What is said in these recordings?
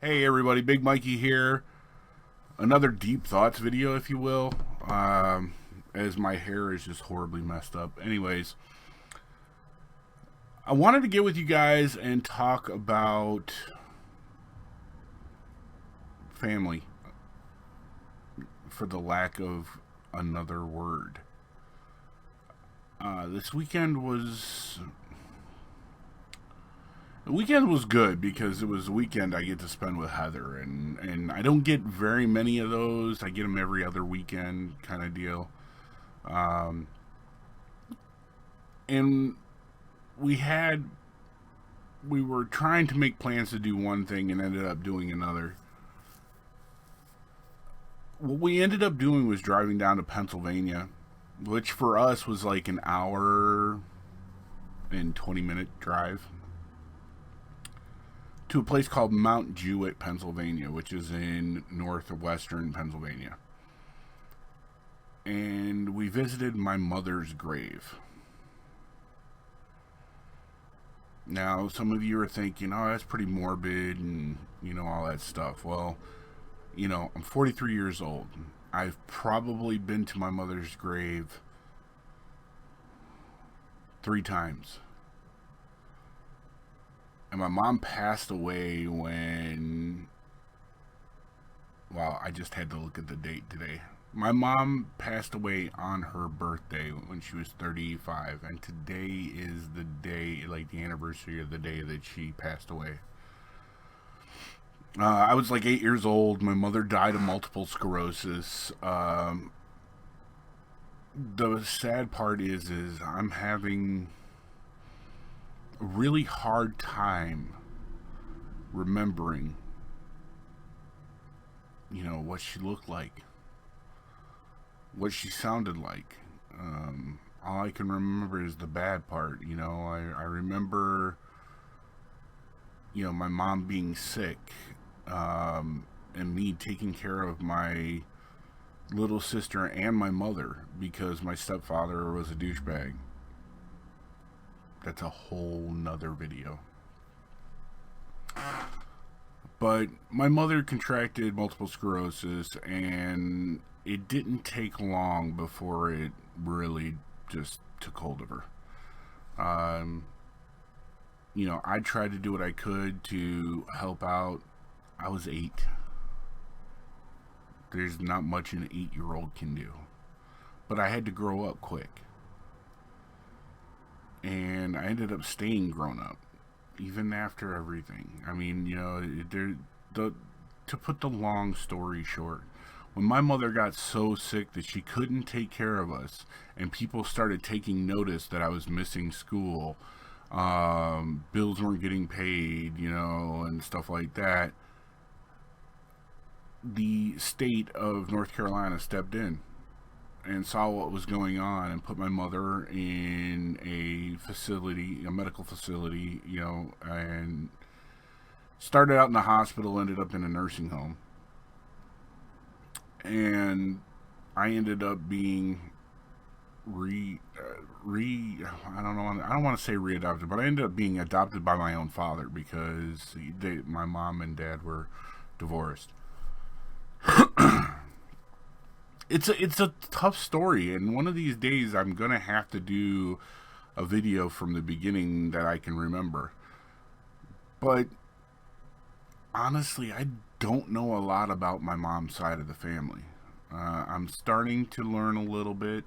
Hey everybody, Big Mikey here. Another Deep Thoughts video, if you will, as my hair is just horribly messed up. Anyways, I wanted to get with you guys and talk about family, for the lack of another word. This weekend was... The weekend was good because it was a weekend I get to spend with Heather, and I don't get very many of those. I get them every other weekend kind of deal. And we were trying to make plans to do one thing and ended up doing another. What we ended up doing was driving down to Pennsylvania, which for us was like an hour and 20-minute drive, to a place called Mount Jewett, Pennsylvania, which is in northwestern Pennsylvania. And we visited my mother's grave. Now, some of you are thinking, oh, that's pretty morbid and, all that stuff. Well, I'm 43 years old. I've probably been to my mother's grave 3 times. And my mom passed away when... Well, I just had to look at the date today. My mom passed away on her birthday when she was 35. And today is the day, like the anniversary of the day that she passed away. I was like 8 years old. My mother died of multiple sclerosis. The sad part is I'm having a really hard time remembering, what she looked like, what she sounded like. All I can remember is the bad part. I remember, my mom being sick, and me taking care of my little sister and my mother because my stepfather was a douchebag. That's a whole nother video. But my mother contracted multiple sclerosis, and it didn't take long before it really just took hold of her. I tried to do what I could to help out. I was 8. There's not much an 8-year-old can do. But I had to grow up quick. And I ended up staying grown up, even after everything. I mean, to put the long story short, when my mother got so sick that she couldn't take care of us, and people started taking notice that I was missing school, bills weren't getting paid, and stuff like that, the state of North Carolina stepped in and saw what was going on and put my mother in a medical facility, and started out in the hospital, ended up in a nursing home. And I ended up being I don't want to say readopted, but I ended up being adopted by my own father because my mom and dad were divorced. It's a tough story, and one of these days I'm gonna have to do a video from the beginning that I can remember. But honestly, I don't know a lot about my mom's side of the family. I'm starting to learn a little bit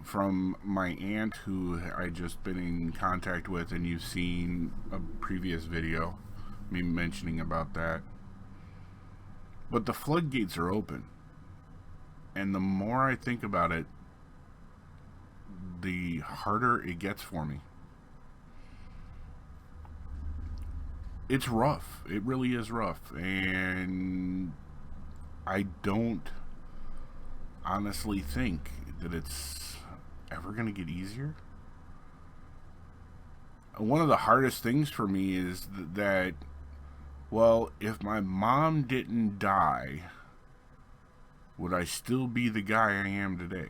from my aunt, who I just been in contact with, and you've seen a previous video me mentioning about that. But the floodgates are open. And the more I think about it, the harder it gets for me. It's rough. It really is rough. And I don't honestly think that it's ever going to get easier. One of the hardest things for me is that, well, if my mom didn't die, would I still be the guy I am today?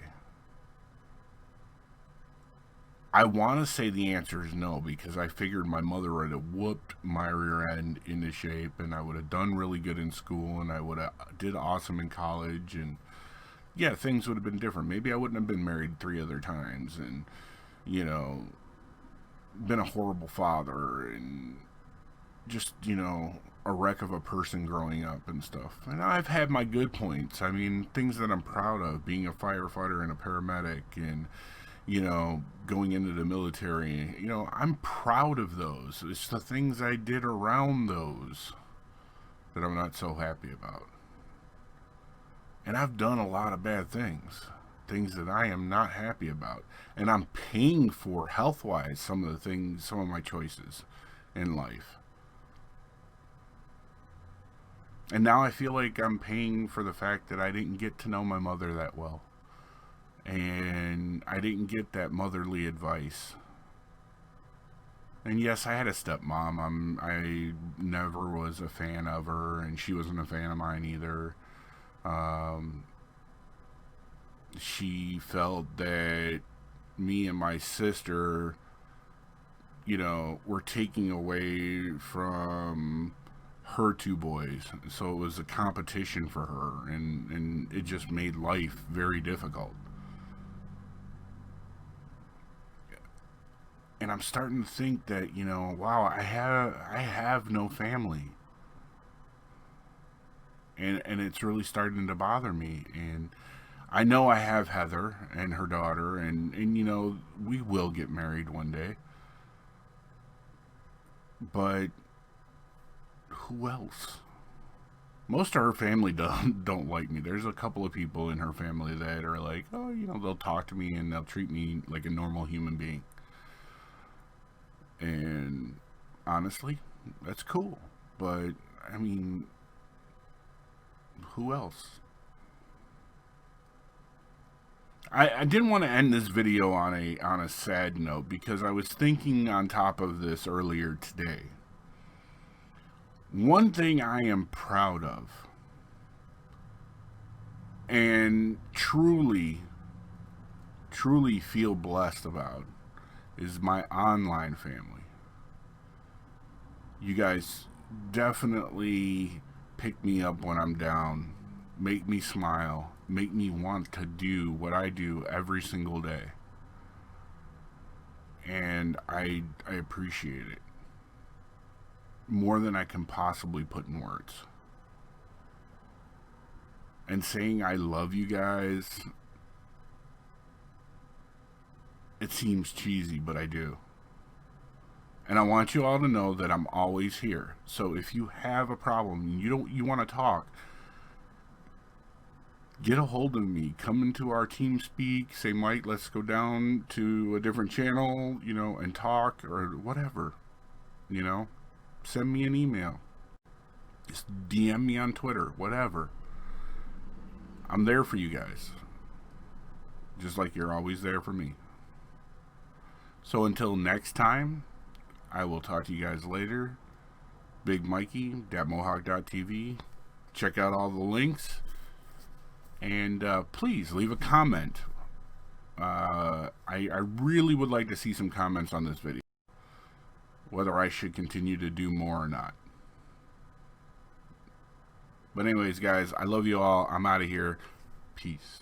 I want to say the answer is no, because I figured my mother would have whooped my rear end into shape, and I would have done really good in school, and I would have did awesome in college, and yeah, things would have been different. Maybe I wouldn't have been married 3 other times, and you know, been a horrible father, and just a wreck of a person growing up and stuff. And I've had my good points. I mean, things that I'm proud of: being a firefighter and a paramedic, and going into the military. I'm proud of those. It's the things I did around those that I'm not so happy about. And I've done a lot of bad things that I am not happy about. And I'm paying for, health-wise, some of my choices in life. And now I feel like I'm paying for the fact that I didn't get to know my mother that well. And I didn't get that motherly advice. And yes, I had a stepmom. I never was a fan of her, and she wasn't a fan of mine either. She felt that me and my sister, were taking away from her 2 boys. So it was a competition for her, and it just made life very difficult. And I'm starting to think that, wow, I have no family. And it's really starting to bother me. And I know I have Heather and her daughter, and we will get married one day. But who else? Most of her family don't like me. There's a couple of people in her family that are like, oh, they'll talk to me and they'll treat me like a normal human being. And honestly, that's cool. But I mean, who else? I didn't want to end this video on a sad note, because I was thinking on top of this earlier today. One thing I am proud of, and truly feel blessed about, is my online family. You guys definitely pick me up when I'm down, make me smile, make me want to do what I do every single day. And I appreciate it more than I can possibly put in words. And saying I love you guys, it seems cheesy, but I do. And I want you all to know that I'm always here. So if you have a problem and you want to talk, get a hold of me. Come into our team speak. Say, Mike, let's go down to a different channel, and talk, or whatever. Send me an email. Just DM me on Twitter, whatever. I'm there for you guys. Just like you're always there for me. So until next time, I will talk to you guys later. Big Mikey, DatMohawk.tv. Check out all the links. And please leave a comment. I really would like to see some comments on this video, whether I should continue to do more or not. But anyways, guys, I love you all. I'm out of here. Peace.